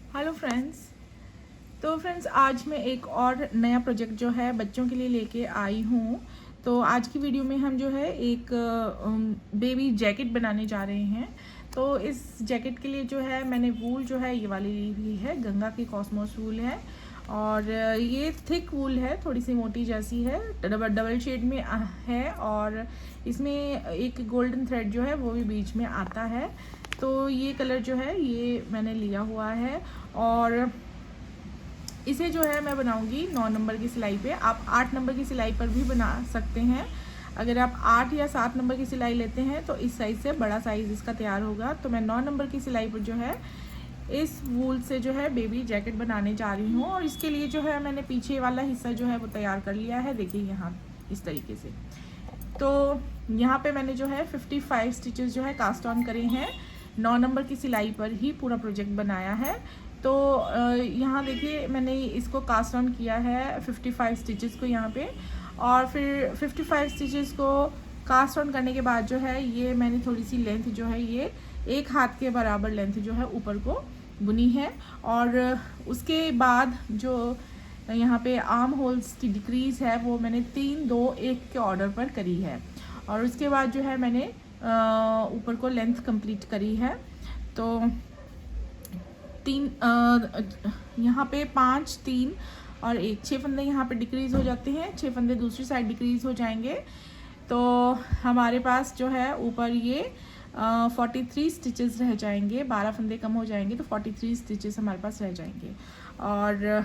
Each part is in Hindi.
Hello friends. तो फ्रेंड्स आज मैं एक और नया प्रोजेक्ट जो है बच्चों के लिए लेके आई हूँ। तो आज की वीडियो में हम जो है एक बेबी जैकेट बनाने जा रहे हैं। तो इस जैकेट के लिए जो है मैंने वूल जो है ये वाली ली हुई है, गंगा की कॉस्मोस वूल है। और ये थिक वूल है, थोड़ी सी मोटी जैसी है, डबल शेड में है। और इसमें एक गोल्डन थ्रेड जो है वो भी बीच में आता है। तो ये कलर जो है ये मैंने लिया हुआ है और इसे जो है मैं बनाऊंगी 9 नंबर की सिलाई पे। आप 8 नंबर की सिलाई पर भी बना सकते हैं। अगर आप 8 या 7 नंबर की सिलाई लेते हैं तो इस साइज़ से बड़ा साइज़ इसका तैयार होगा। तो मैं 9 नंबर की सिलाई पर जो है इस वूल से जो है बेबी जैकेट बनाने जा रही हूँ। और इसके लिए जो है मैंने पीछे वाला हिस्सा जो है वो तैयार कर लिया है। देखिए यहाँ इस तरीके से। तो यहाँ पे मैंने जो है 55 स्टिचेस जो है कास्ट ऑन करे हैं। 9 नंबर की सिलाई पर ही पूरा प्रोजेक्ट बनाया है। तो यहाँ देखिए मैंने इसको कास्ट ऑन किया है 55 स्टिचेस को यहाँ पे। और फिर 55 स्टिचेस को कास्ट ऑन करने के बाद जो है ये मैंने थोड़ी सी लेंथ जो है ये एक हाथ के बराबर लेंथ जो है ऊपर को बुनी है। और उसके बाद जो यहाँ पे आर्म होल्स की डिक्रीज है वो मैंने 3 2 1 के ऑर्डर पर करी है। और उसके बाद जो है मैंने ऊपर को लेंथ कंप्लीट करी है। तो यहाँ पे 5 3 और 1 6 फंदे यहाँ पे डिक्रीज हो जाते हैं, 6 फंदे दूसरी साइड डिक्रीज हो जाएंगे। तो हमारे पास जो है ऊपर ये 43 स्टिचेस रह जाएंगे, 12 फंदे कम हो जाएंगे तो 43 स्टिचेस हमारे पास रह जाएंगे। और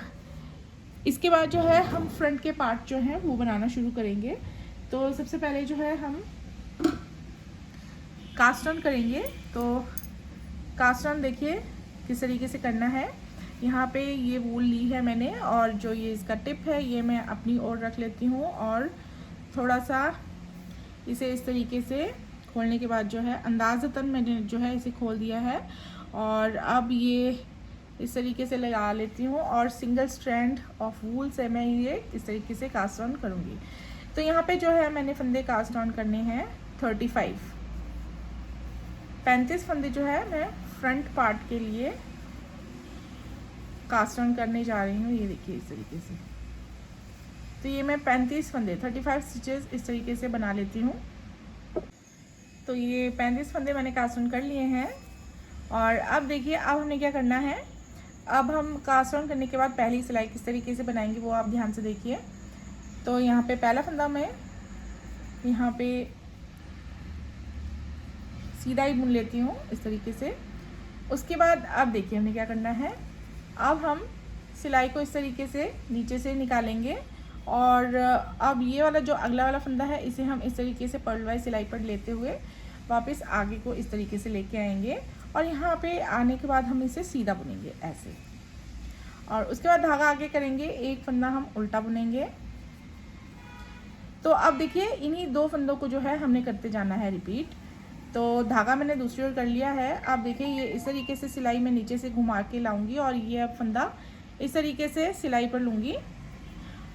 इसके बाद जो है हम फ्रंट के पार्ट जो है वो बनाना शुरू करेंगे। तो सबसे पहले जो है हम कास्ट ऑन करेंगे। तो कास्ट ऑन देखिए किस तरीके से करना है। यहाँ पे ये वूल ली है मैंने और जो ये इसका टिप है ये मैं अपनी ओर रख लेती हूँ और थोड़ा सा इसे इस तरीके से खोलने के बाद जो है अंदाज़तन मैंने जो है इसे खोल दिया है। और अब ये इस तरीके से लगा लेती हूँ और सिंगल स्ट्रैंड ऑफ वूल से मैं ये इस तरीके से कास्ट ऑन करूँगी। तो यहाँ पे जो है मैंने फंदे कास्ट ऑन करने हैं 35 फंदे जो है मैं फ्रंट पार्ट के लिए कास्ट ऑन करने जा रही हूँ। ये देखिए इस तरीके से। तो ये मैं 35 फंदे 35 स्टिचेस इस तरीके से बना लेती हूँ। तो ये 35 फंदे मैंने कास्ट ऑन कर लिए हैं। और अब देखिए अब हमें क्या करना है। अब हम कास्ट ऑन करने के बाद पहली सिलाई किस तरीके से बनाएंगे वो आप ध्यान से देखिए। तो यहाँ पे पहला फंदा मैं यहाँ पे सीधा ही बुन लेती हूँ इस तरीके से। उसके बाद अब देखिए हमें क्या करना है। अब हम सिलाई को इस तरीके से नीचे से निकालेंगे और अब ये वाला जो अगला वाला फंदा है इसे हम इस तरीके से पर्ल वाइज सिलाई पर लेते हुए वापस आगे को इस तरीके से लेके आएंगे। और यहाँ पे आने के बाद हम इसे सीधा बुनेंगे ऐसे। और उसके बाद धागा आगे करेंगे, एक फंदा हम उल्टा बुनेंगे। तो अब देखिए इन्हीं 2 फंदों को जो है हमने करते जाना है रिपीट। तो धागा मैंने दूसरी ओर कर लिया है। अब देखिए ये इस तरीके से सिलाई मैं नीचे से घुमा के लाऊंगी और ये अब फंदा इस तरीके से सिलाई पर लूँगी।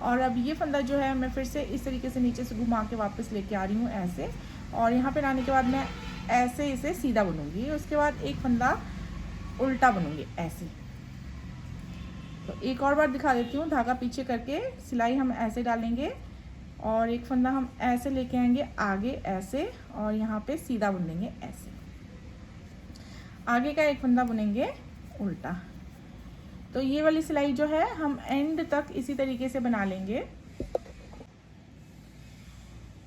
और अब ये फंदा जो है मैं फिर से इस तरीके से नीचे से घुमा के वापस लेके आ रही हूँ ऐसे। और यहाँ पे लाने के बाद मैं ऐसे इसे सीधा बुनूंगी। उसके बाद एक फंदा उल्टा बुनूंगी ऐसे। तो एक और बार दिखा देती हूँ। धागा पीछे करके सिलाई हम ऐसे डालेंगे और एक फंदा हम ऐसे लेके आएंगे आगे ऐसे और यहाँ पे सीधा बुन देंगे ऐसे। आगे का एक फंदा बुनेंगे उल्टा। तो ये वाली सिलाई जो है हम एंड तक इसी तरीके से बना लेंगे।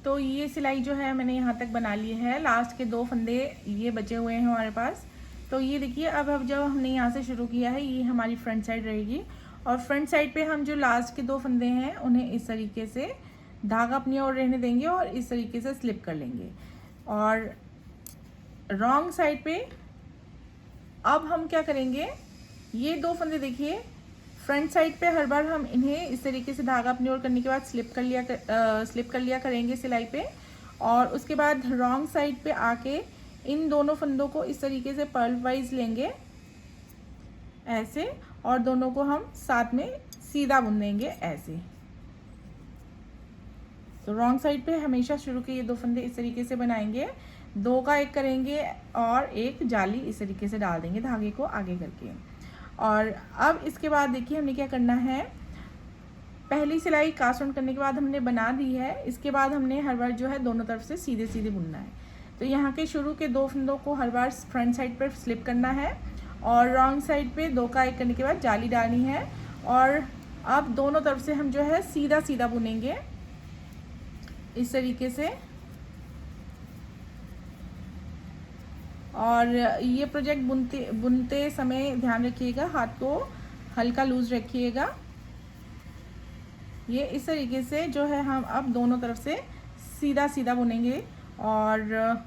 तो ये सिलाई जो है मैंने यहाँ तक बना ली है। लास्ट के 2 फंदे ये बचे हुए हैं हमारे पास। तो ये देखिए अब जब हमने यहाँ से शुरू किया है ये हमारी फ्रंट साइड रहेगी। और फ्रंट साइड पे हम जो लास्ट के 2 फंदे हैं उन्हें इस तरीके से धागा अपनी ओर रहने देंगे और इस तरीके से स्लिप कर लेंगे। और रॉन्ग साइड पे अब हम क्या करेंगे, ये 2 फंदे देखिए फ्रंट साइड पे हर बार हम इन्हें इस तरीके से धागा अपनी ओर करने के बाद स्लिप कर लिया करेंगे सिलाई पे। और उसके बाद रॉन्ग साइड पे आके इन दोनों फंदों को इस तरीके से पर्ल वाइज लेंगे ऐसे और दोनों को हम साथ में सीधा बुन देंगे ऐसे। तो रॉन्ग साइड पे हमेशा शुरू के ये 2 फंदे इस तरीके से बनाएंगे, 2 का एक करेंगे और एक जाली इस तरीके से डाल देंगे धागे को आगे करके। और अब इसके बाद देखिए हमने क्या करना है, पहली सिलाई कास्ट ऑन करने के बाद हमने बना दी है। इसके बाद हमने हर बार जो है दोनों तरफ से सीधे सीधे बुनना है। तो यहाँ के शुरू के 2 फंदों को हर बार फ्रंट साइड पर स्लिप करना है और रॉन्ग साइड पे 2 का 1 करने के बाद जाली डालनी है। और अब दोनों तरफ से हम जो है सीधा सीधा बुनेंगे इस तरीके से। और ये प्रोजेक्ट बुनते समय ध्यान रखिएगा, हाथ को हल्का लूज रखिएगा। ये इस तरीके से जो है हम अब दोनों तरफ से सीधा सीधा बुनेंगे। और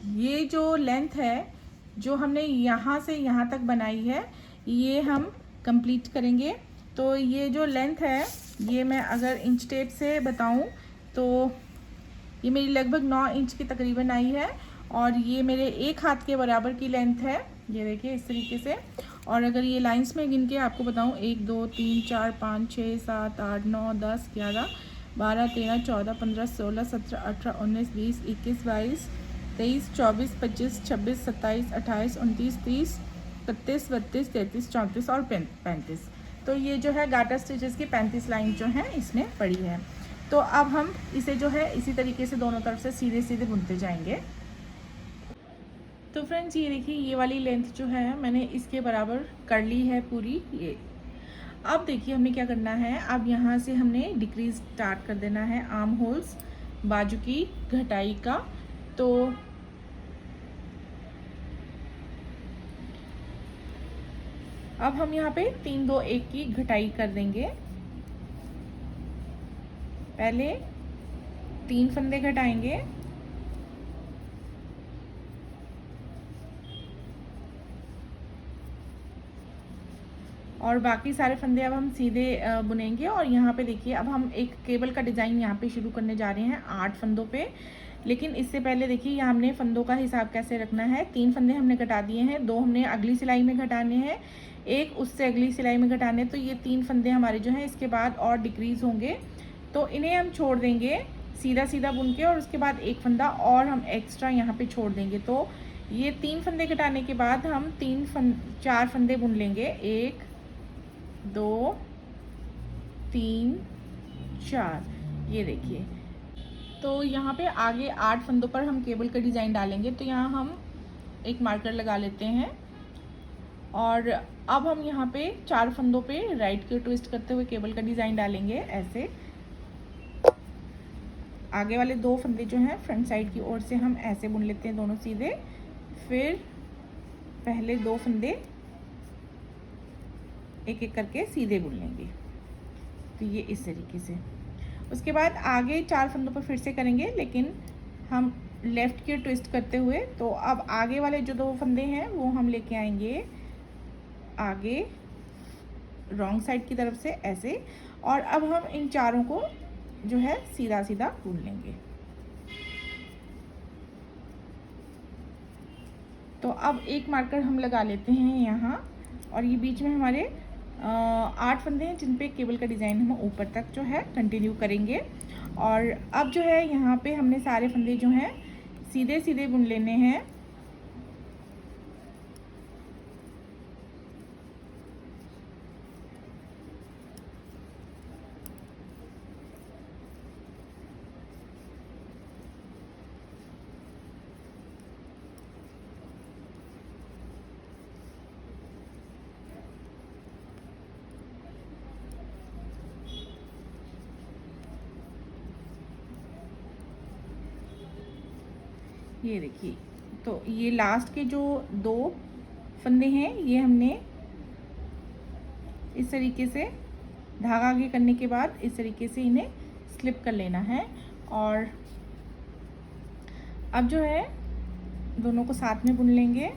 ये जो लेंथ है जो हमने यहाँ से यहाँ तक बनाई है, ये हम कंप्लीट करेंगे। तो ये जो लेंथ है, ये मैं अगर इंच टेप से बताऊं तो ये मेरी लगभग 9 इंच की तकरीबन आई है। और ये मेरे 1 हाथ के बराबर की लेंथ है, ये देखिए इस तरीके से। और अगर ये लाइंस में गिन के आपको बताऊं, 1 2 3 4 5 6 7 8 9 10 11 12 13 14 15 16 17 18 19 20 21 22 23 24 25 26 27 28 29 30 31 32 33 34 और 35। तो ये जो है गाटर स्टिचेस की 35 लाइन जो है इसमें पड़ी है। तो अब हम इसे जो है इसी तरीके से दोनों तरफ से सीधे सीधे बुनते जाएंगे। तो फ्रेंड्स ये देखिए, ये वाली लेंथ जो है मैंने इसके बराबर कर ली है पूरी। ये अब देखिए हमने क्या करना है, अब यहाँ से हमने डिक्रीज स्टार्ट कर देना है आर्म होल्स, बाजू की घटाई का। तो अब हम यहाँ पे 3 2 1 की घटाई कर देंगे। पहले 3 फंदे घटाएंगे, और बाकी सारे फंदे अब हम सीधे बुनेंगे। और यहाँ पे देखिए अब हम एक केबल का डिज़ाइन यहाँ पे शुरू करने जा रहे हैं 8 फंदों पे। लेकिन इससे पहले देखिए यहाँ हमने फंदों का हिसाब कैसे रखना है। 3 फंदे हमने घटा दिए हैं, 2 हमने अगली सिलाई में घटाने हैं, 1 उससे अगली सिलाई में घटाने। तो ये 3 फंदे हमारे जो हैं इसके बाद और डिक्रीज होंगे, तो इन्हें हम छोड़ देंगे सीधा सीधा बुन के। और उसके बाद 1 फंदा और हम एक्स्ट्रा यहाँ पे छोड़ देंगे। तो ये 3 फंदे घटाने के बाद हम 4 फंदे बुन लेंगे, 1 2 3 4। ये देखिए, तो यहाँ पे आगे 8 फंदों पर हम केबल का डिज़ाइन डालेंगे। तो यहाँ हम एक मार्कर लगा लेते हैं और अब हम यहाँ पे 4 फंदों पे राइट की ट्विस्ट करते हुए केबल का डिज़ाइन डालेंगे ऐसे। आगे वाले 2 फंदे जो हैं फ्रंट साइड की ओर से हम ऐसे बुन लेते हैं दोनों सीधे। फिर पहले 2 फंदे एक एक करके सीधे बुन लेंगे। तो ये इस तरीके से। उसके बाद आगे 4 फंदों पर फिर से करेंगे, लेकिन हम लेफ़्ट की ट्विस्ट करते हुए। तो अब आगे वाले जो 2 फंदे हैं वो हम लेके आएंगे आगे रॉन्ग साइड की तरफ से ऐसे। और अब हम इन चारों को जो है सीधा सीधा बुन लेंगे। तो अब एक मार्कर हम लगा लेते हैं यहाँ, और ये बीच में हमारे 8 फंदे हैं जिन पे केबल का डिज़ाइन हम ऊपर तक जो है कंटिन्यू करेंगे। और अब जो है यहाँ पे हमने सारे फंदे जो हैं सीधे सीधे बुन लेने हैं। ये देखिए, तो ये लास्ट के जो 2 फंदे हैं ये हमने इस तरीके से धागा आगे करने के बाद इस तरीके से इन्हें स्लिप कर लेना है। और अब जो है दोनों को साथ में बुन लेंगे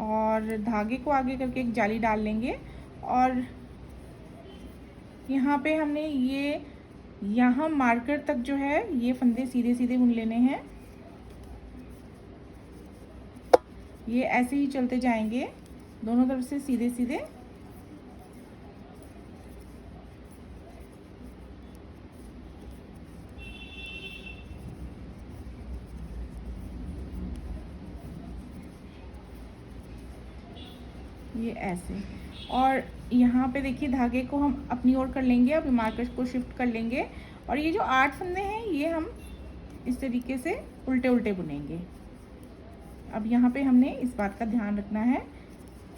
और धागे को आगे करके एक जाली डाल लेंगे। और यहाँ पे हमने ये यहाँ मार्कर तक जो है ये फंदे सीधे सीधे बुन लेने हैं। ये ऐसे ही चलते जाएंगे दोनों तरफ से सीधे सीधे। ये ऐसे। और यहाँ पे देखिए धागे को हम अपनी ओर कर लेंगे, अब मार्कर को शिफ्ट कर लेंगे और ये जो 8 फंदे हैं ये हम इस तरीके से उल्टे उल्टे बुनेंगे। अब यहाँ पे हमने इस बात का ध्यान रखना है,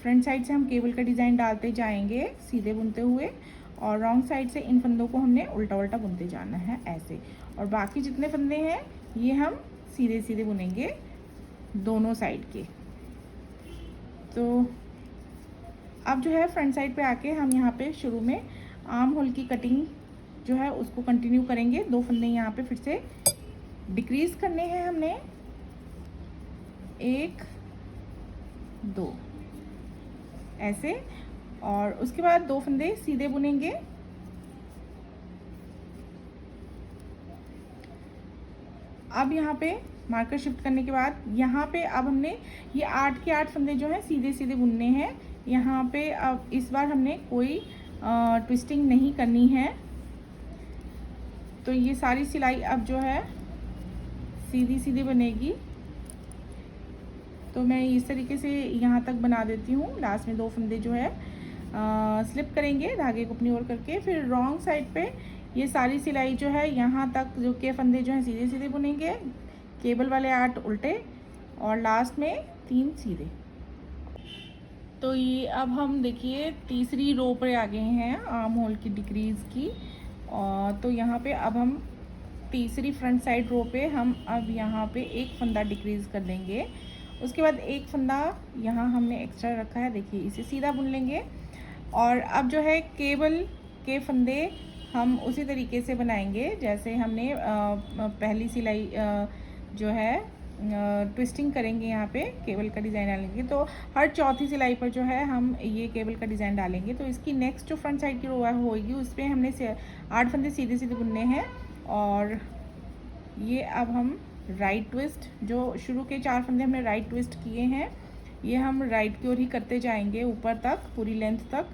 फ्रंट साइड से हम केबल का डिज़ाइन डालते जाएंगे सीधे बुनते हुए, और रॉन्ग साइड से इन फंदों को हमने उल्टा उल्टा बुनते जाना है ऐसे। और बाकी जितने फंदे हैं ये हम सीधे सीधे बुनेंगे दोनों साइड के। तो अब जो है फ्रंट साइड पे आके हम यहाँ पे शुरू में आर्म होल की कटिंग जो है उसको कंटिन्यू करेंगे। 2 फंदे यहाँ पे फिर से डिक्रीज करने हैं हमने, 1 2 ऐसे, और उसके बाद 2 फंदे सीधे बुनेंगे। अब यहाँ पे मार्कर शिफ्ट करने के बाद यहाँ पे अब हमने ये 8 के 8 फंदे जो है सीधे सीधे बुनने हैं। यहाँ पे अब इस बार हमने कोई ट्विस्टिंग नहीं करनी है, तो ये सारी सिलाई अब जो है सीधी सीधी बनेगी। तो मैं इस तरीके से यहाँ तक बना देती हूँ। लास्ट में 2 फंदे जो है स्लिप करेंगे धागे को अपनी ओर करके, फिर रॉन्ग साइड पे ये सारी सिलाई जो है यहाँ तक जो के फंदे जो है सीधे सीधे बुनेंगे, केबल वाले 8 उल्टे और लास्ट में 3 सीधे। तो ये अब हम देखिए तीसरी रो पर आ गए हैं आर्म होल की डिक्रीज की, और तो यहाँ पे अब हम तीसरी फ्रंट साइड रो पे हम अब यहाँ पे 1 फंदा डिक्रीज कर देंगे। उसके बाद 1 फंदा यहाँ हमने एक्स्ट्रा रखा है, देखिए इसे सीधा बुन लेंगे। और अब जो है केबल के फंदे हम उसी तरीके से बनाएंगे जैसे हमने पहली सिलाई जो है ट्विस्टिंग करेंगे, यहाँ पे केबल का डिज़ाइन डालेंगे। तो हर चौथी सिलाई पर जो है हम ये केबल का डिज़ाइन डालेंगे। तो इसकी नेक्स्ट जो फ्रंट साइड की रो होगी उस पर हमने 8 फंदे सीधे सीधे बुनने हैं। और ये अब हम राइट ट्विस्ट, जो शुरू के 4 फंदे हमने राइट ट्विस्ट किए हैं, ये हम राइट की ओर ही करते जाएंगे ऊपर तक, पूरी लेंथ तक,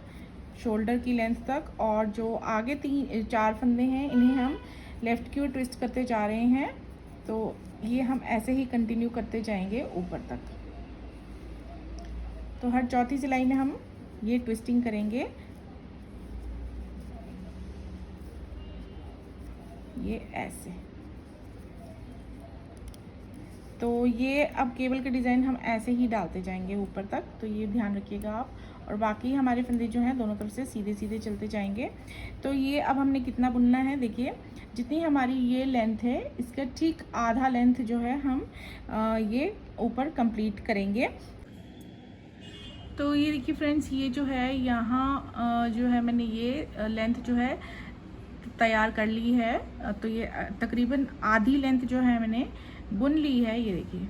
शोल्डर की लेंथ तक। और जो आगे 4 फंदे हैं इन्हें हम लेफ़्ट की ओर ट्विस्ट करते जा रहे हैं। तो ये हम ऐसे ही कंटिन्यू करते जाएंगे ऊपर तक। तो हर चौथी सिलाई में हम ये ट्विस्टिंग करेंगे, ये ऐसे। तो ये अब केबल का डिज़ाइन हम ऐसे ही डालते जाएंगे ऊपर तक, तो ये ध्यान रखिएगा आप। और बाकी हमारे फंदे जो हैं दोनों तरफ से सीधे सीधे चलते जाएंगे। तो ये अब हमने कितना बुनना है, देखिए जितनी हमारी ये लेंथ है इसका ठीक आधा लेंथ जो है हम ये ऊपर कंप्लीट करेंगे। तो ये देखिए फ्रेंड्स, ये जो है यहाँ जो है मैंने ये लेंथ जो है तैयार कर ली है। तो ये तकरीबन आधी लेंथ जो है मैंने बुन ली है, ये देखिए।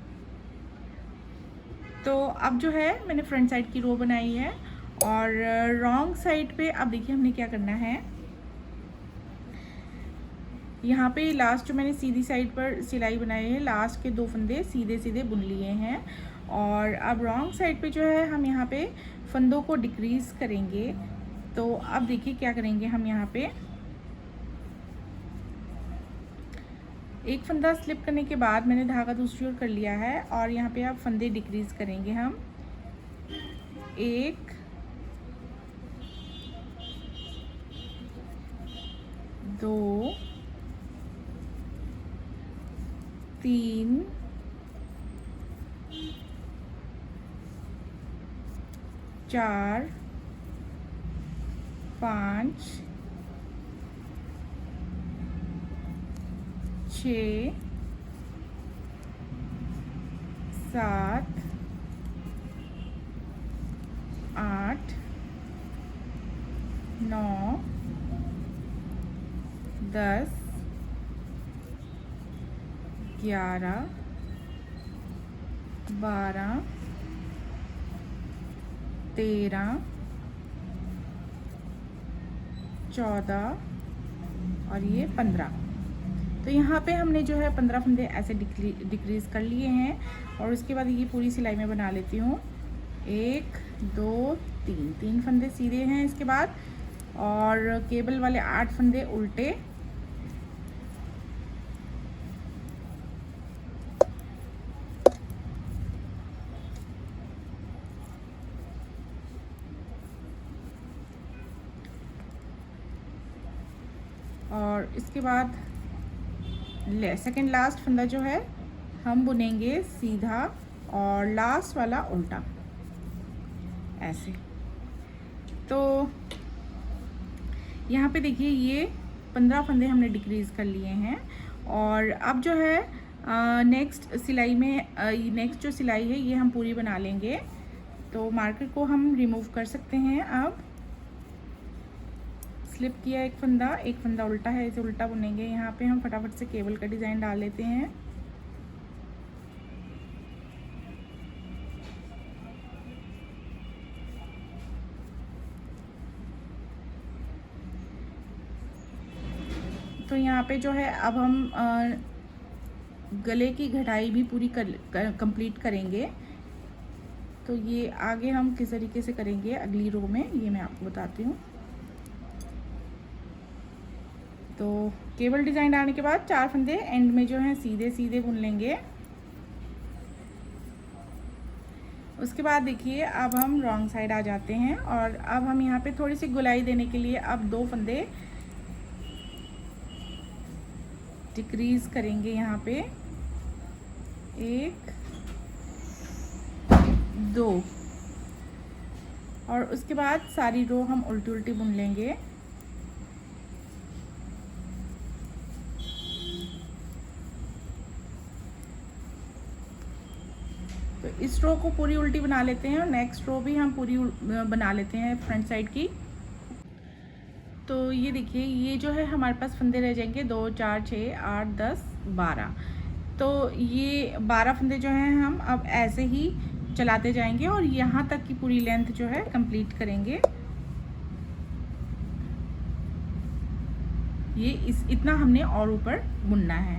तो अब जो है मैंने फ्रंट साइड की रो बनाई है, और रॉन्ग साइड पे अब देखिए हमने क्या करना है। यहाँ पे लास्ट जो मैंने सीधी साइड पर सिलाई बनाई है, लास्ट के 2 फंदे सीधे सीधे बुन लिए हैं। और अब रॉन्ग साइड पे जो है हम यहाँ पे फंदों को डिक्रीज करेंगे। तो अब देखिए क्या करेंगे हम, यहाँ पे 1 फंदा स्लिप करने के बाद मैंने धागा दूसरी ओर कर लिया है, और यहाँ पे अब फंदे डिक्रीज करेंगे हम। 1 2 3 4 5 6 7 8 9 10 11 12 13 14 और ये 15। तो यहाँ पे हमने जो है 15 फंदे ऐसे डिक्रीज कर लिए हैं। और उसके बाद ये पूरी सिलाई में बना लेती हूँ। 1 2 3 फंदे सीधे हैं इसके बाद, और केबल वाले 8 फंदे उल्टे। और इसके बाद सेकंड लास्ट फंदा जो है हम बुनेंगे सीधा और लास्ट वाला उल्टा, ऐसे। तो यहाँ पे देखिए ये 15 फंदे हमने डिक्रीज़ कर लिए हैं। और अब जो है नेक्स्ट सिलाई में नेक्स्ट जो सिलाई है ये हम पूरी बना लेंगे। तो मार्कर को हम रिमूव कर सकते हैं। अब स्लिप किया एक फंदा उल्टा है, इसे उल्टा बुनेंगे। यहाँ पे हम फटाफट से केबल का डिज़ाइन डाल लेते हैं। तो यहाँ पे जो है अब हम गले की घटाई भी पूरी कंप्लीट करेंगे। तो ये आगे हम किस तरीके से करेंगे अगली रो में, ये मैं आपको बताती हूँ। तो केबल डिज़ाइन डालने के बाद 4 फंदे एंड में जो है सीधे सीधे बुन लेंगे। उसके बाद देखिए अब हम रॉन्ग साइड आ जाते हैं और अब हम यहाँ पे थोड़ी सी गुलाई देने के लिए अब 2 फंदे डिक्रीज करेंगे। यहाँ पे 1 2 और उसके बाद सारी रो हम उल्टी उल्टी बुन लेंगे। तो इस रो को पूरी उल्टी बना लेते हैं और नेक्स्ट रो भी हम पूरी बना लेते हैं फ्रंट साइड की। तो ये देखिए ये जो है हमारे पास फंदे रह जाएंगे 2 4 6 8 10 12। तो ये 12 फंदे जो हैं हम अब ऐसे ही चलाते जाएंगे और यहाँ तक की पूरी लेंथ जो है कंप्लीट करेंगे। ये इतना हमने और ऊपर बुनना है।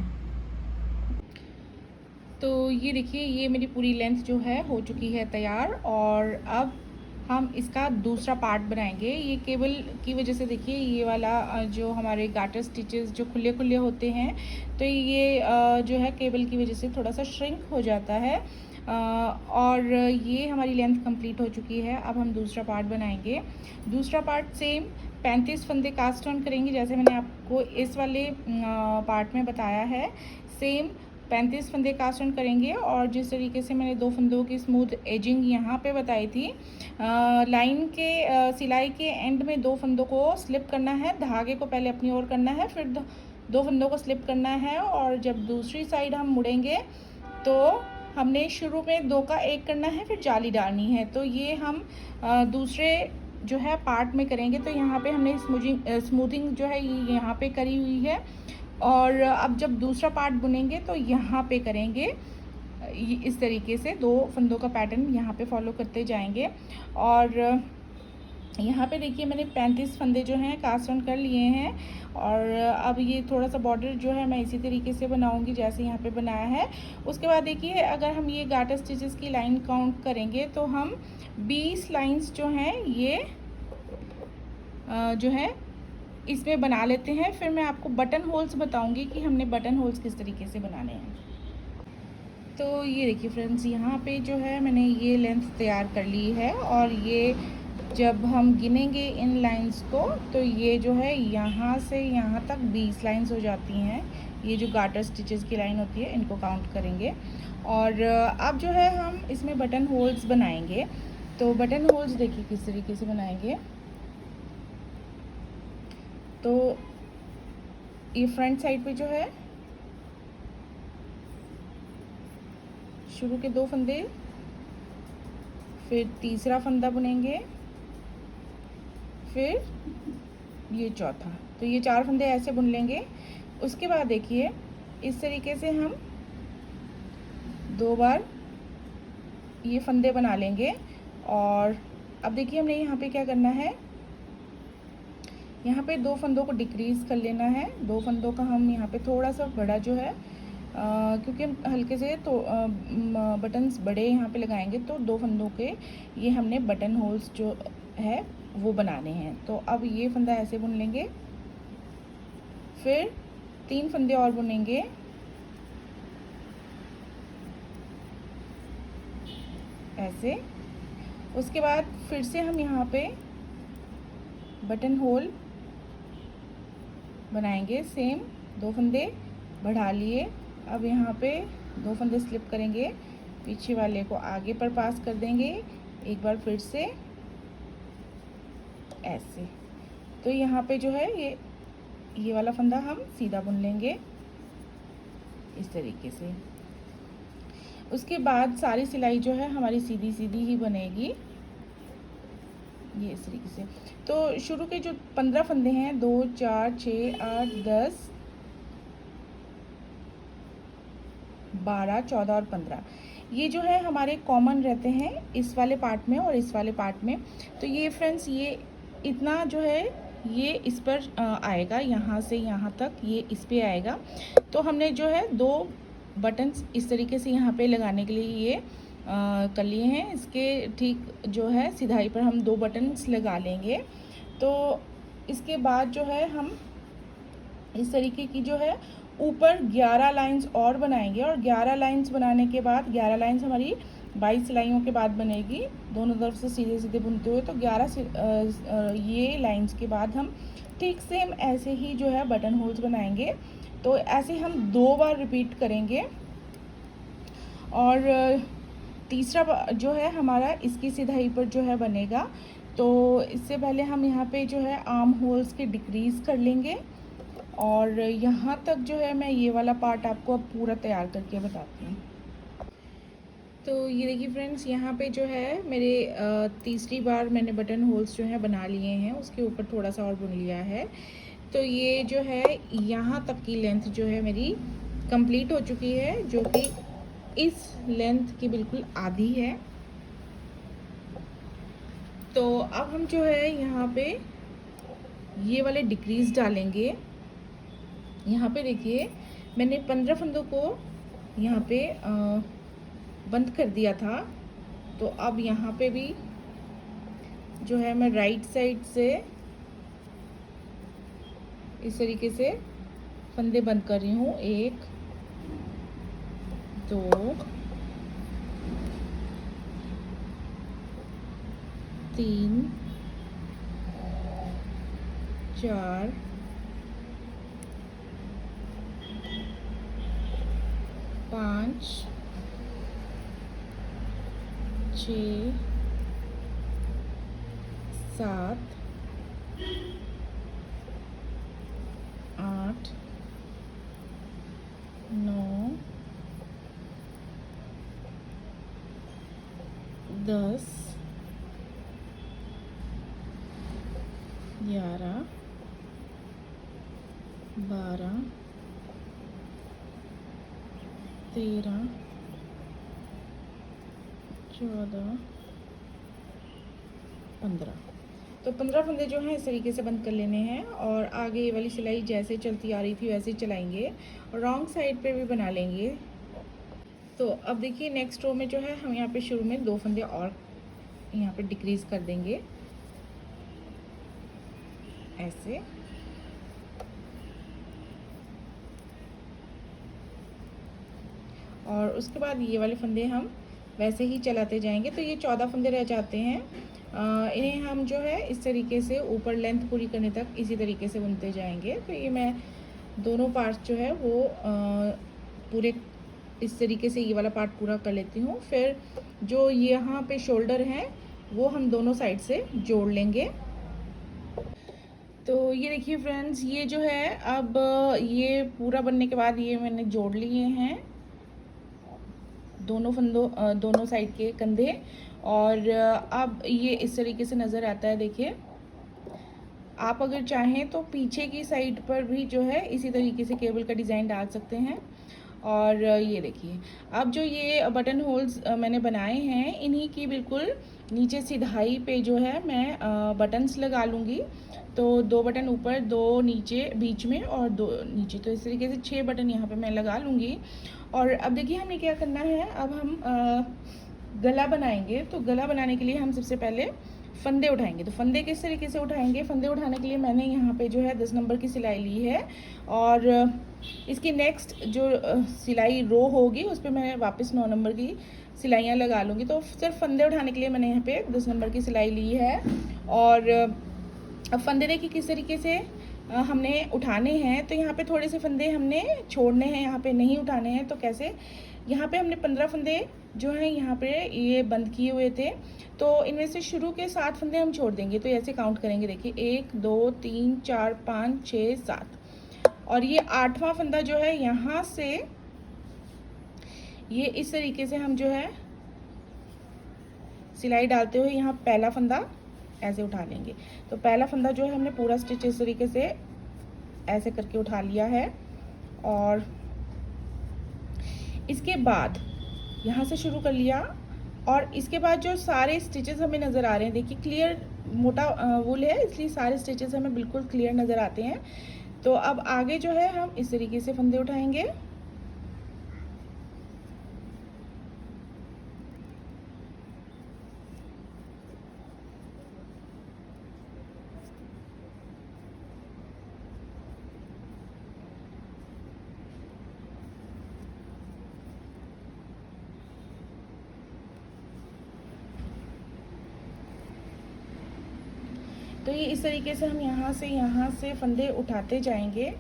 तो ये देखिए ये मेरी पूरी लेंथ जो है हो चुकी है तैयार और अब हम इसका दूसरा पार्ट बनाएंगे। ये केबल की वजह से देखिए ये वाला जो हमारे गार्टर स्टिचेस जो खुले खुले होते हैं, तो ये जो है केबल की वजह से थोड़ा सा श्रिंक हो जाता है। और ये हमारी लेंथ कंप्लीट हो चुकी है। अब हम दूसरा पार्ट बनाएंगे। दूसरा पार्ट सेम 35 फंदे कास्ट ऑन करेंगे जैसे मैंने आपको इस वाले पार्ट में बताया है। सेम 35 फंदे कास्ट ऑन करेंगे और जिस तरीके से मैंने 2 फंदों की स्मूथ एजिंग यहाँ पे बताई थी, लाइन के सिलाई के एंड में 2 फंदों को स्लिप करना है, धागे को पहले अपनी ओर करना है, फिर 2 फंदों को स्लिप करना है और जब दूसरी साइड हम मुड़ेंगे तो हमने शुरू में 2 का 1 करना है, फिर जाली डालनी है। तो ये हम दूसरे जो है पार्ट में करेंगे। तो यहाँ पे हमने स्मूथिंग जो है ये यहाँ पे करी हुई है और अब जब दूसरा पार्ट बुनेंगे तो यहाँ पे करेंगे इस तरीके से 2 फंदों का पैटर्न यहाँ पे फॉलो करते जाएंगे। और यहाँ पे देखिए मैंने 35 फंदे जो हैं कास्ट ऑन कर लिए हैं और अब ये थोड़ा सा बॉर्डर जो है मैं इसी तरीके से बनाऊंगी जैसे यहाँ पे बनाया है। उसके बाद देखिए अगर हम ये गार्टर स्टिचेस की लाइन काउंट करेंगे तो हम 20 लाइंस जो हैं ये जो है इसमें बना लेते हैं। फिर मैं आपको बटन होल्स बताऊंगी कि हमने बटन होल्स किस तरीके से बनाने हैं। तो ये देखिए फ्रेंड्स यहाँ पे जो है मैंने ये लेंथ तैयार कर ली है और ये जब हम गिनेंगे इन लाइंस को तो ये जो है यहाँ से यहाँ तक 20 लाइंस हो जाती हैं। ये जो गार्टर स्टिचेस की लाइन होती है इनको काउंट करेंगे और अब जो है हम इसमें बटन होल्स बनाएंगे। तो बटन होल्स देखिए किस तरीके से बनाएंगे। तो ये फ्रंट साइड पे जो है शुरू के 2 फंदे, फिर तीसरा फंदा बुनेंगे, फिर ये चौथा। तो ये 4 फंदे ऐसे बुन लेंगे। उसके बाद देखिए इस तरीके से हम 2 बार ये फंदे बना लेंगे। और अब देखिए हमने यहाँ पे क्या करना है, यहाँ पे 2 फंदों को डिक्रीज़ कर लेना है। 2 फंदों का हम यहाँ पे थोड़ा सा बड़ा जो है क्योंकि हम हल्के से तो बटन्स बड़े यहाँ पे लगाएंगे तो 2 फंदों के ये हमने बटन होल्स जो है वो बनाने हैं। तो अब ये फंदा ऐसे बुन लेंगे, फिर 3 फंदे और बुनेंगे, ऐसे। उसके बाद फिर से हम यहाँ पे बटन होल बनाएंगे। सेम 2 फंदे बढ़ा लिए। अब यहाँ पे 2 फंदे स्लिप करेंगे, पीछे वाले को आगे पर पास कर देंगे, एक बार फिर से ऐसे। तो यहाँ पे जो है ये वाला फंदा हम सीधा बुन लेंगे इस तरीके से। उसके बाद सारी सिलाई जो है हमारी सीधी सीधी ही बनेगी, ये इस तरीके से। तो शुरू के जो 15 फंदे हैं, 2 4 6 8 10 12 14 और 15, ये जो है हमारे कॉमन रहते हैं इस वाले पार्ट में और इस वाले पार्ट में। तो ये फ्रेंड्स, ये इतना जो है ये इस पर आएगा, यहाँ से यहाँ तक ये इस पे आएगा। तो हमने जो है 2 बटन्स इस तरीके से यहाँ पे लगाने के लिए ये कर लिए हैं। इसके ठीक जो है सिधाई पर हम 2 बटन्स लगा लेंगे। तो इसके बाद जो है हम इस तरीके की जो है ऊपर 11 लाइंस और बनाएंगे, और 11 लाइंस बनाने के बाद 11 लाइंस हमारी 22 सिलाइयों के बाद बनेगी, दोनों तरफ से सीधे सीधे बुनते हुए। तो 11 ये लाइंस के बाद हम ठीक सेम ऐसे ही जो है बटन होल्स बनाएंगे। तो ऐसे हम 2 बार रिपीट करेंगे। और तीसरा जो है हमारा इसकी सिधाई पर जो है बनेगा। तो इससे पहले हम यहाँ पे जो है आर्म होल्स के डिक्रीज़ कर लेंगे, और यहाँ तक जो है मैं ये वाला पार्ट आपको अब पूरा तैयार करके बताती हूँ। तो ये देखिए फ्रेंड्स, यहाँ पे जो है मेरे तीसरी बार मैंने बटन होल्स जो है बना लिए हैं, उसके ऊपर थोड़ा सा और बुन लिया है। तो ये जो है यहाँ तक की लेंथ जो है मेरी कंप्लीट हो चुकी है, जो कि इस लेंथ की बिल्कुल आधी है। तो अब हम जो है यहाँ पे ये वाले डिक्रीज डालेंगे। यहाँ पे देखिए मैंने 15 फंदों को यहाँ पे बंद कर दिया था। तो अब यहाँ पे भी जो है मैं राइट साइड से इस तरीके से फंदे बंद कर रही हूँ। 1 2 3 4 5 6 7 8 9 10 11 12 13 14 15। तो 15 फंदे जो हैं इस तरीके से बंद कर लेने हैं, और आगे ये वाली सिलाई जैसे चलती आ रही थी वैसे ही चलाएंगे, और रॉन्ग साइड पे भी बना लेंगे। तो अब देखिए नेक्स्ट रो में जो है हम यहाँ पे शुरू में 2 फंदे और यहाँ पे डिक्रीज कर देंगे ऐसे। और उसके बाद ये वाले फंदे हम वैसे ही चलाते जाएंगे। तो ये 14 फंदे रह जाते हैं। इन्हें हम जो है इस तरीके से ऊपर लेंथ पूरी करने तक इसी तरीके से बुनते जाएंगे। तो ये मैं दोनों पार्ट्स जो है वो पूरे इस तरीके से ये वाला पार्ट पूरा कर लेती हूँ। फिर जो यहाँ पे शोल्डर हैं वो हम दोनों साइड से जोड़ लेंगे। तो ये देखिए फ्रेंड्स, ये जो है अब ये पूरा बनने के बाद ये मैंने जोड़ लिए हैं दोनों साइड के कंधे। और अब ये इस तरीके से नज़र आता है। देखिए आप अगर चाहें तो पीछे की साइड पर भी जो है इसी तरीके से केबल का डिज़ाइन डाल सकते हैं। और ये देखिए अब जो ये बटन होल्स मैंने बनाए हैं, इन्हीं की बिल्कुल नीचे सिधाई पे जो है मैं बटन्स लगा लूँगी। तो 2 बटन ऊपर, 2 नीचे बीच में और 2 नीचे, तो इस तरीके से 6 बटन यहाँ पे मैं लगा लूँगी। और अब देखिए हमें क्या करना है, अब हम गला बनाएंगे। तो गला बनाने के लिए हम सबसे पहले फंदे उठाएंगे। तो फंदे किस तरीके से उठाएंगे, फंदे उठाने के लिए मैंने यहाँ पे जो है 10 नंबर की सिलाई ली है, और इसकी नेक्स्ट जो सिलाई रो होगी उस पर मैं वापस 9 नंबर की सिलाइयाँ लगा लूँगी। तो सिर्फ फंदे उठाने के लिए मैंने यहाँ पे 10 नंबर की सिलाई ली है। और अब फंदे देखिए किस तरीके से हमने उठाने हैं, तो यहाँ पे थोड़े से फंदे हमने छोड़ने हैं, यहाँ पे नहीं उठाने हैं। तो कैसे, यहाँ पे हमने 15 फंदे जो हैं यहाँ पे ये बंद किए हुए थे, तो इनमें से शुरू के 7 फंदे हम छोड़ देंगे। तो ऐसे काउंट करेंगे, देखिए 1 2 3 4 5 6 7, और ये 8वां फंदा जो है यहाँ से ये इस तरीके से हम जो है सिलाई डालते हुए यहाँ पहला फंदा ऐसे उठा लेंगे। तो पहला फंदा जो है हमने पूरा स्टिच इस तरीके से ऐसे करके उठा लिया है, और इसके बाद यहाँ से शुरू कर लिया, और इसके बाद जो सारे स्टिचेस हमें नज़र आ रहे हैं, देखिए क्लियर मोटा वूल है इसलिए सारे स्टिचेस हमें बिल्कुल क्लियर नज़र आते हैं। तो अब आगे जो है हम इस तरीके से फंदे उठाएंगे, तो ये इस तरीके से हम यहाँ से फंदे उठाते जाएंगे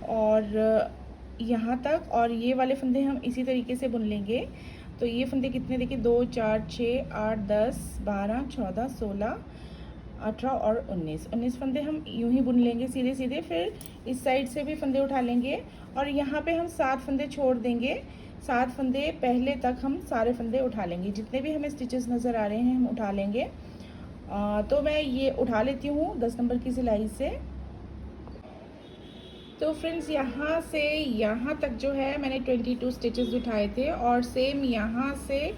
और यहाँ तक, और ये वाले फंदे हम इसी तरीके से बुन लेंगे। तो ये फंदे कितने, देखिए 2 4 6 8 10 12 14 16 18 और 19 फंदे हम यूं ही बुन लेंगे सीधे सीधे। फिर इस साइड से भी फंदे उठा लेंगे, और यहाँ पे हम 7 फंदे छोड़ देंगे। 7 फंदे पहले तक हम सारे फंदे उठा लेंगे, जितने भी हमें स्टिचेस नज़र आ रहे हैं हम उठा लेंगे। तो मैं ये उठा लेती हूँ 10 नंबर की सिलाई से। तो फ्रेंड्स यहाँ से यहाँ तक जो है मैंने 22 स्टिचेस उठाए थे, और सेम यहाँ से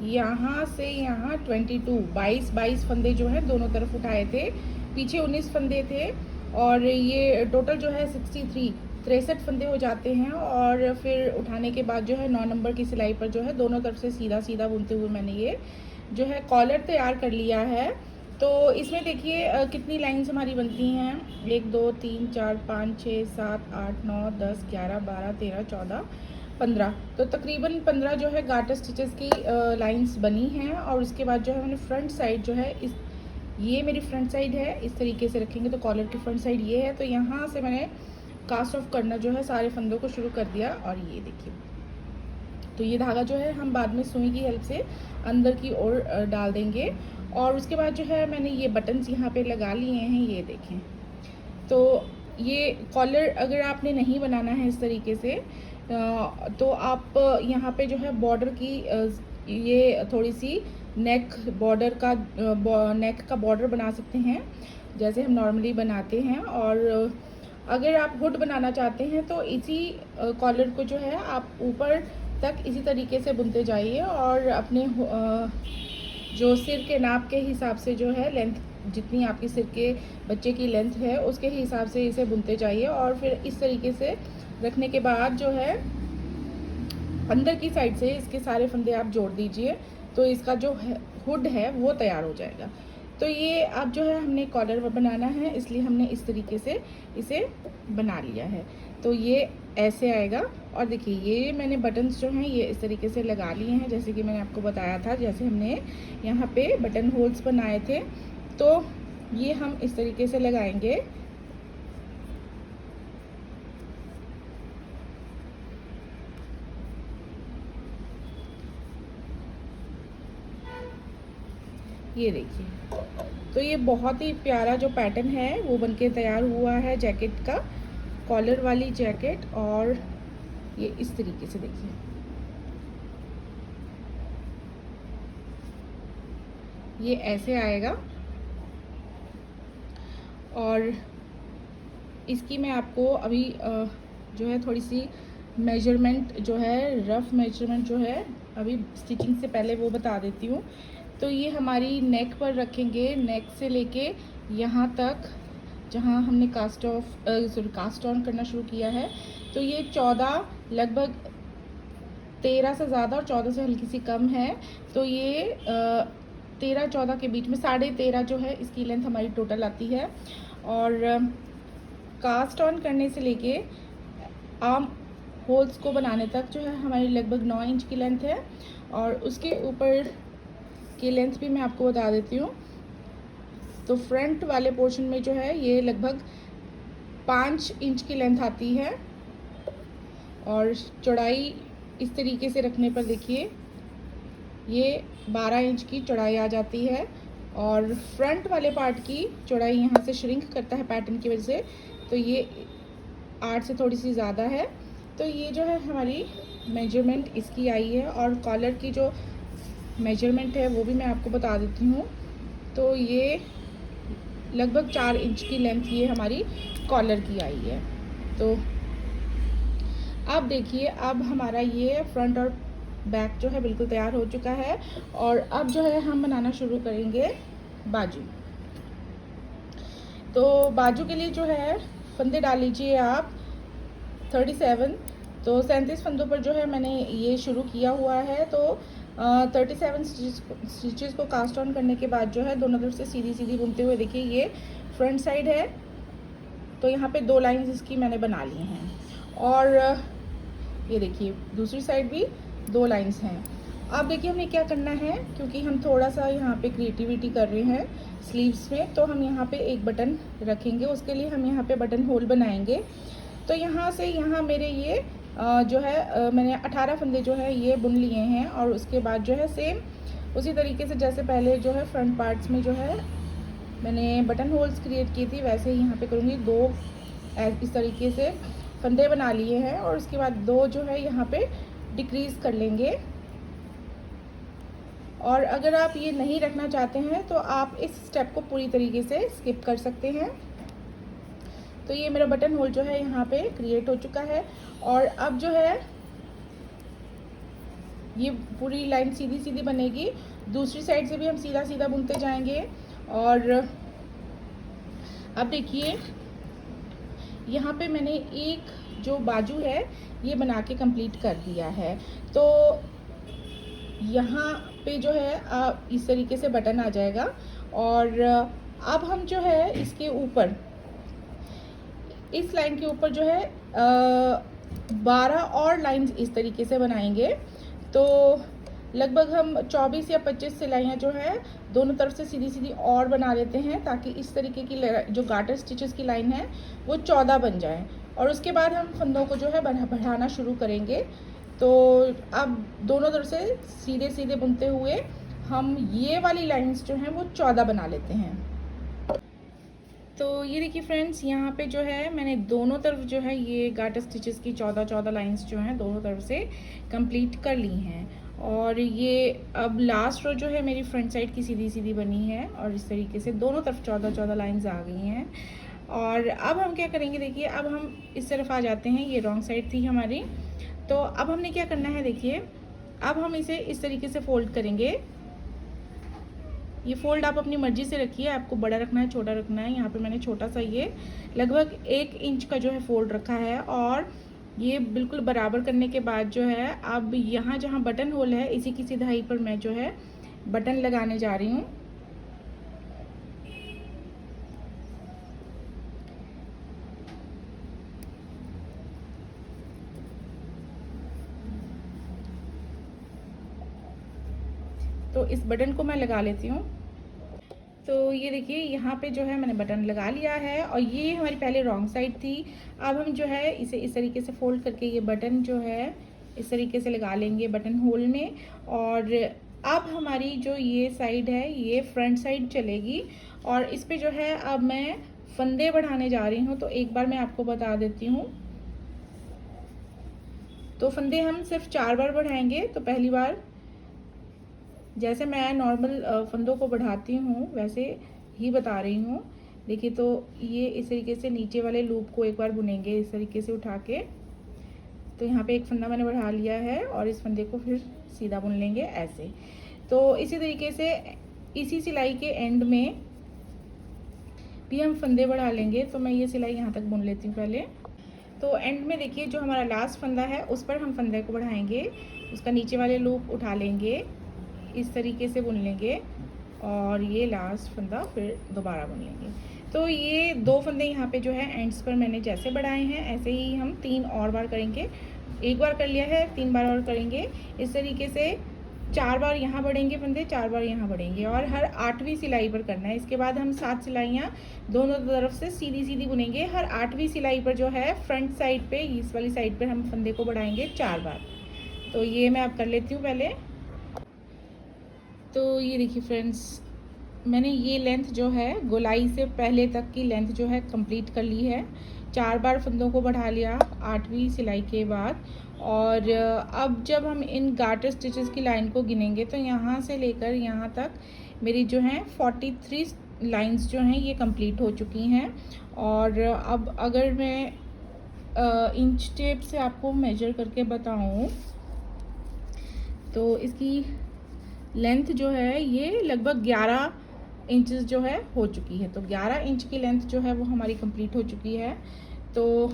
यहाँ 22 फंदे जो है दोनों तरफ उठाए थे। पीछे 19 फंदे थे, और ये टोटल जो है 63 फंदे हो जाते हैं। और फिर उठाने के बाद जो है 9 नंबर की सिलाई पर जो है दोनों तरफ से सीधा सीधा बुनते हुए मैंने ये जो है कॉलर तैयार कर लिया है। तो इसमें देखिए कितनी लाइंस हमारी बनती हैं, 1 2 3 4 5 6 7 8 9 10 11 12 13 14 15। तो तकरीबन 15 जो है गार्टर स्टिचेस की लाइंस बनी हैं। और उसके बाद जो है मैंने फ्रंट साइड जो है ये मेरी फ्रंट साइड है, इस तरीके से रखेंगे तो कॉलर की फ्रंट साइड ये है। तो यहाँ से मैंने कास्ट ऑफ करना जो है सारे फंदों को शुरू कर दिया, और ये देखिए। तो ये धागा जो है हम बाद में सुई की हेल्प से अंदर की ओर डाल देंगे। और उसके बाद जो है मैंने ये बटन्स यहाँ पे लगा लिए हैं, ये देखें। तो ये कॉलर अगर आपने नहीं बनाना है इस तरीके से, तो आप यहाँ पे जो है बॉर्डर की ये थोड़ी सी नेक का बॉर्डर बना सकते हैं, जैसे हम नॉर्मली बनाते हैं। और अगर आप हुड बनाना चाहते हैं तो इसी कॉलर को जो है आप ऊपर तक इसी तरीके से बुनते जाइए, और अपने जो सिर के नाप के हिसाब से जो है लेंथ, जितनी आपकी सिर के बच्चे की लेंथ है उसके हिसाब से इसे बुनते जाइए। और फिर इस तरीके से रखने के बाद जो है अंदर की साइड से इसके सारे फंदे आप जोड़ दीजिए, तो इसका जो हुड है वो तैयार हो जाएगा। तो ये अब जो है हमने कॉलर बनाना है, इसलिए हमने इस तरीके से इसे बना लिया है। तो ये ऐसे आएगा, और देखिए ये मैंने बटन्स जो हैं ये इस तरीके से लगा लिए हैं, जैसे कि मैंने आपको बताया था। जैसे हमने यहाँ पे बटन होल्स बनाए थे, तो ये हम इस तरीके से लगाएंगे। ये देखिए, तो ये बहुत ही प्यारा जो पैटर्न है वो बनके तैयार हुआ है जैकेट का, कॉलर वाली जैकेट। और ये इस तरीके से देखिए, ये ऐसे आएगा। और इसकी मैं आपको अभी जो है थोड़ी सी मेजरमेंट जो है, रफ मेजरमेंट जो है अभी स्टिचिंग से पहले वो बता देती हूँ। तो ये हमारी नेक पर रखेंगे, नेक से लेके यहाँ तक जहाँ हमने कास्ट ऑन करना शुरू किया है। तो ये 14, लगभग 13 से ज़्यादा और 14 से हल्की सी कम है। तो ये 13-14 के बीच में 13.5 जो है इसकी लेंथ हमारी टोटल आती है। और कास्ट ऑन करने से लेके आर्म होल्स को बनाने तक जो है हमारी लगभग 9 इंच की लेंथ है। और उसके ऊपर की लेंथ भी मैं आपको बता देती हूँ। तो फ्रंट वाले पोर्शन में जो है ये लगभग 5 इंच की लेंथ आती है और चौड़ाई इस तरीके से रखने पर देखिए ये 12 इंच की चौड़ाई आ जाती है। और फ्रंट वाले पार्ट की चौड़ाई यहाँ से श्रिंक करता है पैटर्न की वजह से, तो ये 8 से थोड़ी सी ज़्यादा है। तो ये जो है हमारी मेजरमेंट इसकी आई है। और कॉलर की जो मेजरमेंट है वो भी मैं आपको बता देती हूँ। तो ये लगभग 4 इंच की लेंथ ये हमारी कॉलर की आई है। तो अब देखिए, अब हमारा ये फ्रंट और बैक जो है बिल्कुल तैयार हो चुका है। और अब जो है हम बनाना शुरू करेंगे बाजू। तो बाजू के लिए जो है फंदे डाल लीजिए आप 37। तो 37 फंदों पर जो है मैंने ये शुरू किया हुआ है। तो 37 स्टिचेस को कास्ट ऑन करने के बाद जो है दोनों तरफ से सीधी सीधी बुनते हुए देखिए ये फ्रंट साइड है, तो यहाँ पे 2 लाइंस इसकी मैंने बना ली हैं। और ये देखिए दूसरी साइड भी 2 लाइंस हैं। अब देखिए हमें क्या करना है, क्योंकि हम थोड़ा सा यहाँ पे क्रिएटिविटी कर रहे हैं स्लीव्स में, तो हम यहाँ पे एक बटन रखेंगे। उसके लिए हम यहाँ पे बटन होल बनाएंगे। तो यहाँ से यहाँ मेरे ये जो है मैंने 18 फंदे जो है ये बुन लिए हैं। और उसके बाद जो है सेम उसी तरीके से जैसे पहले जो है फ्रंट पार्ट्स में जो है मैंने बटन होल्स क्रिएट की थी, वैसे ही यहाँ पे करूँगी। 2 इस तरीके से फंदे बना लिए हैं और उसके बाद 2 जो है यहाँ पे डिक्रीज कर लेंगे। और अगर आप ये नहीं रखना चाहते हैं तो आप इस स्टेप को पूरी तरीके से स्किप कर सकते हैं। तो ये मेरा बटन होल जो है यहाँ पे क्रिएट हो चुका है। और अब जो है ये पूरी लाइन सीधी सीधी बनेगी। दूसरी साइड से भी हम सीधा सीधा बुनते जाएंगे। और अब देखिए यहाँ पे मैंने एक जो बाजू है ये बना के कंप्लीट कर दिया है। तो यहाँ पे जो है इस तरीके से बटन आ जाएगा। और अब हम जो है इसके ऊपर इस लाइन के ऊपर जो है 12 और लाइंस इस तरीके से बनाएंगे। तो लगभग हम 24 या 25 सिलाइयाँ जो है दोनों तरफ से सीधी सीधी और बना लेते हैं, ताकि इस तरीके की जो गार्टर स्टिचेस की लाइन है वो 14 बन जाए। और उसके बाद हम फंदों को जो है बढ़ाना शुरू करेंगे। तो अब दोनों तरफ से सीधे सीधे बुनते हुए हम ये वाली लाइंस जो हैं वो 14 बना लेते हैं। तो ये देखिए फ्रेंड्स, यहाँ पे जो है मैंने दोनों तरफ जो है ये गार्टर स्टिचेस की 14 लाइंस जो हैं दोनों तरफ से कंप्लीट कर ली हैं। और ये अब लास्ट रो जो है मेरी फ्रंट साइड की सीधी सीधी बनी है और इस तरीके से दोनों तरफ 14 लाइंस आ गई हैं। और अब हम क्या करेंगे, देखिए अब हम इस तरफ आ जाते हैं। ये रॉन्ग साइड थी हमारी। तो अब हमने क्या करना है, देखिए अब हम इसे इस तरीके से फोल्ड करेंगे। ये फोल्ड आप अपनी मर्जी से रखिए, आपको बड़ा रखना है छोटा रखना है। यहाँ पे मैंने छोटा सा ये लगभग 1 इंच का जो है फोल्ड रखा है। और ये बिल्कुल बराबर करने के बाद जो है अब यहाँ जहाँ बटन होल है इसी की सिधाई पर मैं जो है बटन लगाने जा रही हूँ। तो इस बटन को मैं लगा लेती हूँ। तो ये देखिए यहाँ पे जो है मैंने बटन लगा लिया है। और ये हमारी पहले रॉन्ग साइड थी। अब हम जो है इसे इस तरीके से फोल्ड करके ये बटन जो है इस तरीके से लगा लेंगे बटन होल में। और अब हमारी जो ये साइड है ये फ्रंट साइड चलेगी। और इस पे जो है अब मैं फंदे बढ़ाने जा रही हूँ। तो एक बार मैं आपको बता देती हूँ। तो फंदे हम सिर्फ 4 बार बढ़ाएंगे। तो पहली बार जैसे मैं नॉर्मल फंदों को बढ़ाती हूँ वैसे ही बता रही हूँ। देखिए तो ये इस तरीके से नीचे वाले लूप को एक बार बुनेंगे इस तरीके से उठा के। तो यहाँ पे एक फंदा मैंने बढ़ा लिया है और इस फंदे को फिर सीधा बुन लेंगे ऐसे। तो इसी तरीके से इसी सिलाई के एंड में भी हम फंदे बढ़ा लेंगे। तो मैं ये सिलाई यहाँ तक बुन लेती हूँ पहले। तो एंड में देखिए जो हमारा लास्ट फंदा है उस पर हम फंदे को बढ़ाएंगे, उसका नीचे वाले लूप उठा लेंगे, इस तरीके से बुन लेंगे और ये लास्ट फंदा फिर दोबारा बुन लेंगे। तो ये 2 फंदे यहाँ पे जो है एंड्स पर मैंने जैसे बढ़ाए हैं ऐसे ही हम 3 और बार करेंगे। एक बार कर लिया है, 3 बार और करेंगे। इस तरीके से 4 बार यहाँ बढ़ेंगे फंदे, 4 बार यहाँ बढ़ेंगे और हर 8वीं सिलाई पर करना है। इसके बाद हम 7 सिलाइयाँ दोनों तरफ से सीधी सीधी बुनेंगे। हर 8वीं सिलाई पर जो है फ्रंट साइड पे, इस वाली साइड पर हम फंदे को बढ़ाएंगे 4 बार। तो ये मैं अब कर लेती हूँ पहले। तो ये देखिए फ्रेंड्स, मैंने ये लेंथ जो है गोलाई से पहले तक की लेंथ जो है कंप्लीट कर ली है। 4 बार फंदों को बढ़ा लिया 8वीं सिलाई के बाद। और अब जब हम इन गार्टर स्टिचेस की लाइन को गिनेंगे तो यहाँ से लेकर यहाँ तक मेरी जो है 43 लाइंस जो हैं ये कंप्लीट हो चुकी हैं। और अब अगर मैं इंच टेप से आपको मेजर करके बताऊँ तो इसकी लेंथ जो है ये लगभग 11 इंचेस जो है हो चुकी है। तो 11 इंच की लेंथ जो है वो हमारी कंप्लीट हो चुकी है। तो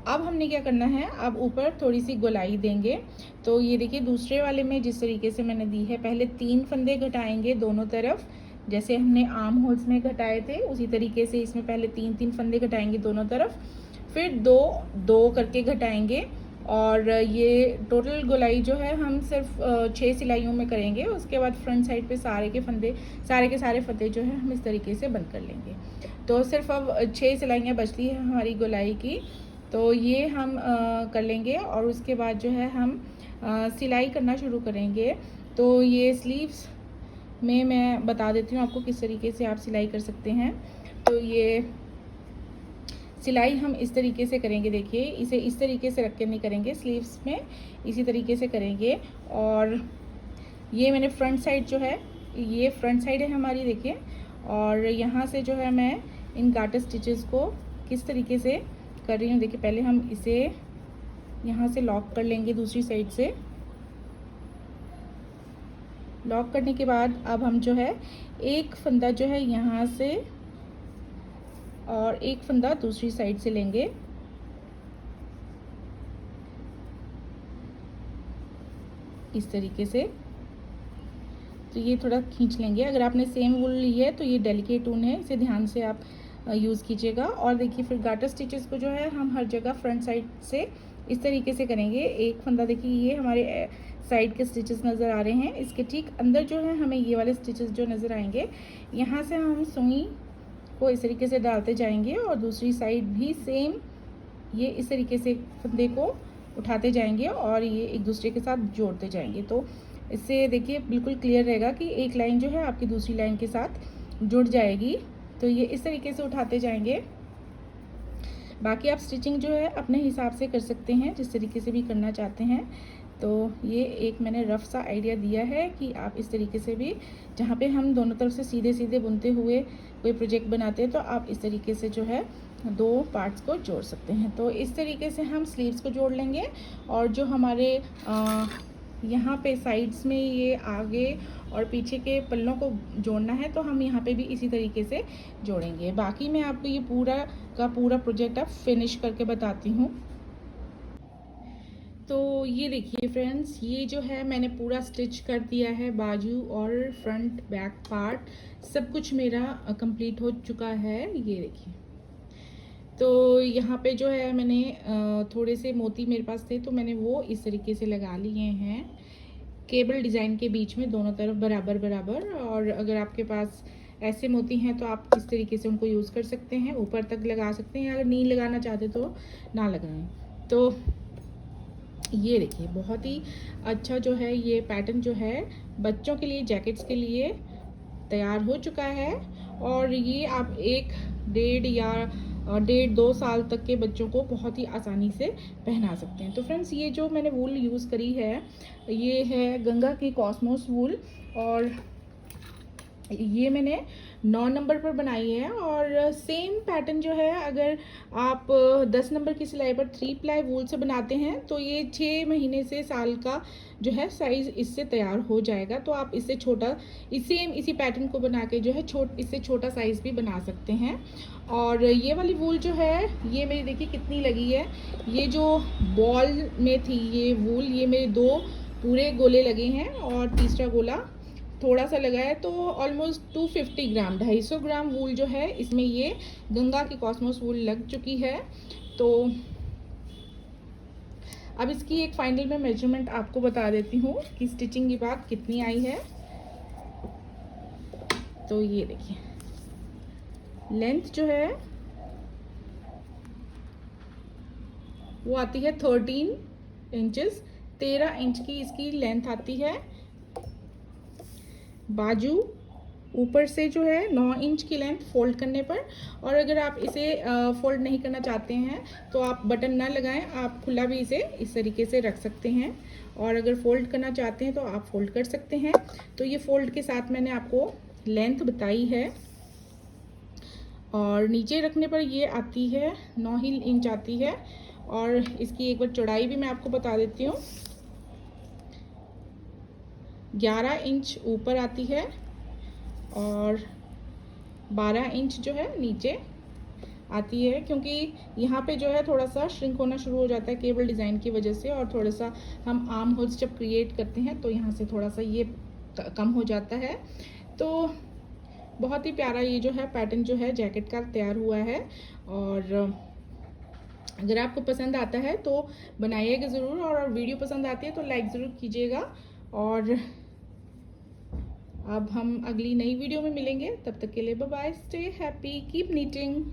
अब हमने क्या करना है, अब ऊपर थोड़ी सी गोलाई देंगे। तो ये देखिए दूसरे वाले में जिस तरीके से मैंने दी है, पहले 3 फंदे घटाएंगे दोनों तरफ, जैसे हमने आर्म होल्स में घटाए थे उसी तरीके से इसमें पहले 3 फंदे घटाएंगे दोनों तरफ, फिर 2 करके घटाएंगे। और ये टोटल गोलाई जो है हम सिर्फ 6 सिलाइयों में करेंगे। उसके बाद फ्रंट साइड पे सारे के सारे फंदे जो है हम इस तरीके से बंद कर लेंगे। तो सिर्फ अब 6 सिलाइयाँ बचती है हमारी गोलाई की, तो ये हम कर लेंगे। और उसके बाद जो है हम सिलाई करना शुरू करेंगे। तो ये स्लीव्स में मैं बता देती हूँ आपको किस तरीके से आप सिलाई कर सकते हैं। तो ये सिलाई हम इस तरीके से करेंगे, देखिए इसे इस तरीके से रख के नहीं करेंगे, स्लीव्स में इसी तरीके से करेंगे। और ये मैंने फ्रंट साइड जो है, ये फ्रंट साइड है हमारी, देखिए। और यहाँ से जो है मैं इन गार्टर स्टिचेस को किस तरीके से कर रही हूँ, देखिए पहले हम इसे यहाँ से लॉक कर लेंगे दूसरी साइड से। लॉक करने के बाद अब हम जो है एक फंदा जो है यहाँ से और एक फंदा दूसरी साइड से लेंगे। इस तरीके से, तो ये थोड़ा खींच लेंगे। अगर आपने सेम वूल ली है तो ये डेलिकेट ऊन है, इसे ध्यान से आप यूज़ कीजिएगा। और देखिए फिर गार्टर स्टिचेस को जो है हम हर जगह फ्रंट साइड से इस तरीके से करेंगे। एक फंदा देखिए ये हमारे साइड के स्टिचेस नज़र आ रहे हैं, इसके ठीक अंदर जो है हमें ये वाले स्टिचेस जो नज़र आएंगे, यहाँ से हम सुई को इस तरीके से डालते जाएंगे और दूसरी साइड भी सेम ये इस तरीके से फंदे को उठाते जाएंगे और ये एक दूसरे के साथ जोड़ते जाएंगे। तो इससे देखिए बिल्कुल क्लियर रहेगा कि एक लाइन जो है आपकी दूसरी लाइन के साथ जुड़ जाएगी। तो ये इस तरीके से उठाते जाएंगे। बाकी आप स्टिचिंग जो है अपने हिसाब से कर सकते हैं, जिस तरीके से भी करना चाहते हैं। तो ये एक मैंने रफ सा आइडिया दिया है कि आप इस तरीके से भी, जहाँ पे हम दोनों तरफ से सीधे सीधे बुनते हुए कोई प्रोजेक्ट बनाते हैं, तो आप इस तरीके से जो है 2 पार्ट्स को जोड़ सकते हैं। तो इस तरीके से हम स्लीव्स को जोड़ लेंगे। और जो हमारे यहाँ पे साइड्स में ये आगे और पीछे के पल्लों को जोड़ना है, तो हम यहाँ पे भी इसी तरीके से जोड़ेंगे। बाकी मैं आपको ये पूरा का पूरा प्रोजेक्ट अब फिनिश करके बताती हूँ। तो ये देखिए फ्रेंड्स, ये जो है मैंने पूरा स्टिच कर दिया है, बाजू और फ्रंट बैक पार्ट सब कुछ मेरा कंप्लीट हो चुका है। ये देखिए, तो यहाँ पे जो है मैंने थोड़े से मोती मेरे पास थे, तो मैंने वो इस तरीके से लगा लिए हैं केबल डिज़ाइन के बीच में, दोनों तरफ बराबर बराबर। और अगर आपके पास ऐसे मोती हैं तो आप इस तरीके से उनको यूज़ कर सकते हैं, ऊपर तक लगा सकते हैं। अगर नहीं लगाना चाहते तो ना लगाएं। तो ये देखिए बहुत ही अच्छा जो है ये पैटर्न जो है बच्चों के लिए, जैकेट्स के लिए तैयार हो चुका है। और ये आप 1 या 1.5-2 साल तक के बच्चों को बहुत ही आसानी से पहना सकते हैं। तो फ्रेंड्स, ये जो मैंने वूल यूज़ करी है ये है गंगा की कॉस्मोस वूल, और ये मैंने 9 नंबर पर बनाई है। और सेम पैटर्न जो है अगर आप 10 नंबर की सिलाई पर 3 प्लाई वूल से बनाते हैं तो ये 6 महीने से साल का जो है साइज़ इससे तैयार हो जाएगा। तो आप इससे छोटा इसी पैटर्न को बना के जो है इससे छोटा साइज़ भी बना सकते हैं। और ये वाली वूल जो है ये मेरी देखिए कितनी लगी है। ये जो बॉल में थी ये वूल, ये मेरे 2 पूरे गोले लगे हैं और तीसरा गोला थोड़ा सा लगा है। तो ऑलमोस्ट 250 ग्राम 250 ग्राम वूल जो है इसमें ये गंगा की कॉस्मोस वूल लग चुकी है। तो अब इसकी एक फाइनल में मेजरमेंट आपको बता देती हूँ कि स्टिचिंग की बात कितनी आई है। तो ये देखिए, लेंथ जो है वो आती है 13 इंचेस, 13 इंच की इसकी लेंथ आती है। बाजू ऊपर से जो है 9 इंच की लेंथ फोल्ड करने पर, और अगर आप इसे फोल्ड नहीं करना चाहते हैं तो आप बटन ना लगाएं, आप खुला भी इसे इस तरीके से रख सकते हैं, और अगर फोल्ड करना चाहते हैं तो आप फोल्ड कर सकते हैं। तो ये फोल्ड के साथ मैंने आपको लेंथ बताई है, और नीचे रखने पर ये आती है 9 ही इंच आती है। और इसकी एक बार चौड़ाई भी मैं आपको बता देती हूँ, 11 इंच ऊपर आती है और 12 इंच जो है नीचे आती है, क्योंकि यहाँ पे जो है थोड़ा सा श्रिंक होना शुरू हो जाता है केबल डिज़ाइन की वजह से, और थोड़ा सा हम आर्म होल्स जब क्रिएट करते हैं तो यहाँ से थोड़ा सा ये कम हो जाता है। तो बहुत ही प्यारा ये जो है पैटर्न जो है जैकेट का तैयार हुआ है, और अगर आपको पसंद आता है तो बनाइएगा ज़रूर, और वीडियो पसंद आती है तो लाइक ज़रूर कीजिएगा। और अब हम अगली नई वीडियो में मिलेंगे, तब तक के लिए bye bye, stay happy, keep knitting.